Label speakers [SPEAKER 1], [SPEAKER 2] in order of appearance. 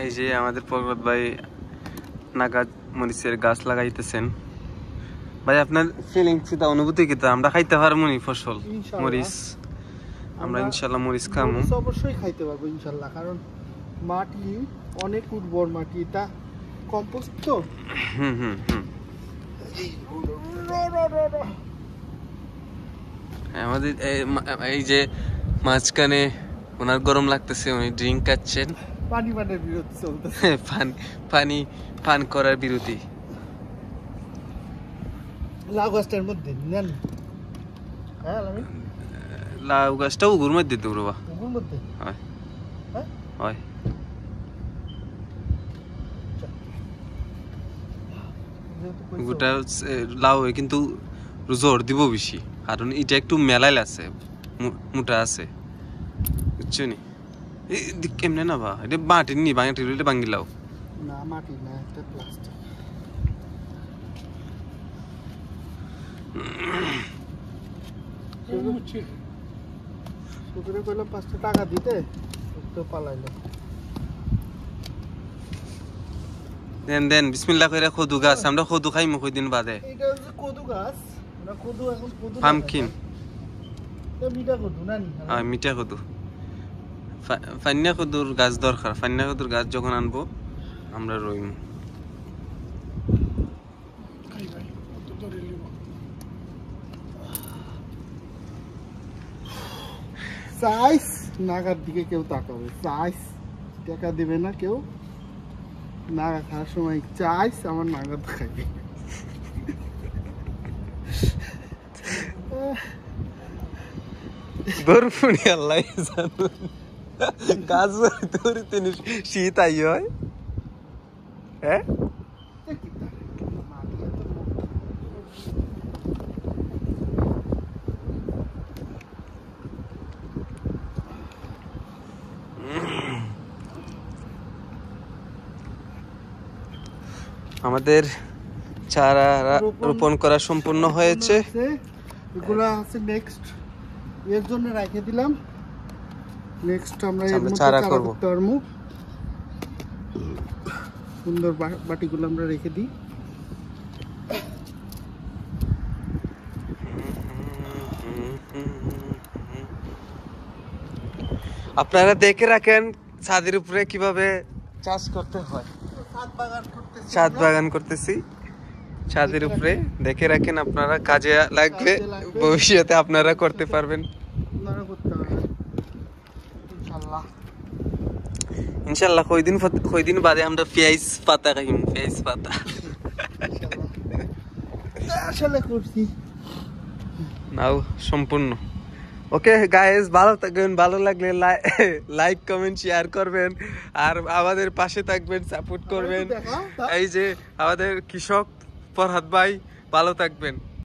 [SPEAKER 1] এই যে আমাদের পর্বত ভাই নাগাদ মরিচের গাছ লাগাইতেছেন। ভাই আপনার ফিলিংস কিতা, অনুভূতি কিতা? আমরা খাইতে পারবো নি ফসল মরিচ? আমরা ইনশাআল্লাহ মরিচ খামু,
[SPEAKER 2] অবশ্যই খাইতে পারবো ইনশাআল্লাহ, কারণ মাটি অনেক উর্বর মাটি, এটা কম্পোস্ট তো।
[SPEAKER 1] আমাদের এই যে মাঝখানে ওনার গরম লাগতেছে, উনি ড্রিঙ্ক খাচ্ছেন।
[SPEAKER 2] পানি পানের বিরতি চলতেছে।
[SPEAKER 1] পান করার বিরতি।
[SPEAKER 2] লাউ গাছটার মধ্যে নেন। হ্যাঁ
[SPEAKER 1] লাউ গাছটা উগুর মধ্যে তো বাবা,
[SPEAKER 2] উগুর মধ্যে
[SPEAKER 1] হয়
[SPEAKER 2] হ্যাঁ
[SPEAKER 1] হয়। ওটা লাউ কিন্তু জোর দিব বেশি, কারণ এটা একটু মেলাইল আছে, মোটা আছে, বুঝছো নি? কেমনে না বা এটা মাটির নি ভাঙি ভাঙি লাও
[SPEAKER 2] না, মাটি না, এটা প্লাস্টিক। সুতরে কইলাম 5 টাকা দিতে, তো পালাইলো।
[SPEAKER 1] দেন বিসমিল্লাহ কইরা কদু গাছ, আমরা কদু খাইমু কয়দিন বাদে।
[SPEAKER 2] এটা হচ্ছে কদু গাছ, আমরা কদু এখন কদু
[SPEAKER 1] পামকিন,
[SPEAKER 2] এটা মিঠা কদু না নি?
[SPEAKER 1] হ্যাঁ মিঠা কদু। ফান্না কদুর গাছ দরকার, ফান্না কদুর গাছ যখন আনবো আমরা রইমু।
[SPEAKER 2] সাইজ নাগার দিকে কেউ তাকাবে, সাইজ টাকা দেবে না কেউ, নাগা খাওয়ার সময় চাইস আমার নাগাদ খাইবে।
[SPEAKER 1] দরফুনি আল্লাহ জানো, গাছ ধরতে শীত আই হয়। হ্যাঁ আমাদের চারা রোপণ করা সম্পূর্ণ হয়েছে।
[SPEAKER 2] এগুলা আছে নেক্সট এর জন্য রেখে দিলাম, নেক্সট আমরা এর মধ্যে
[SPEAKER 1] চারা
[SPEAKER 2] চারা
[SPEAKER 1] করব।
[SPEAKER 2] করতে পারবো। সুন্দর বাটিগুলো আমরা রেখে দিই।
[SPEAKER 1] আপনারা দেখে রাখেন ছাদের উপরে কিভাবে চাষ করতে হয়। ছাদ বাগান করতেছি ছাদের উপরে, দেখে রাখেন আপনারা, কাজে লাগলে ভবিষ্যতে আপনারা করতে পারবেন ইনশাল্লাহ। কয়দিন বাদে আমরা পেঁয়াজ পাতা খাইম, পেঁয়াজ পাতা
[SPEAKER 2] আসলে করছি
[SPEAKER 1] নাও সম্পূর্ণ। ওকে গাইস, ভালো থাকবেন, ভালো লাগলে লাইক কমেন্ট শেয়ার করবেন, আর আমাদের পাশে থাকবেন, সাপোর্ট করবেন। এই যে আমাদের কৃষক ফরহাদ ভাই, ভালো থাকবেন।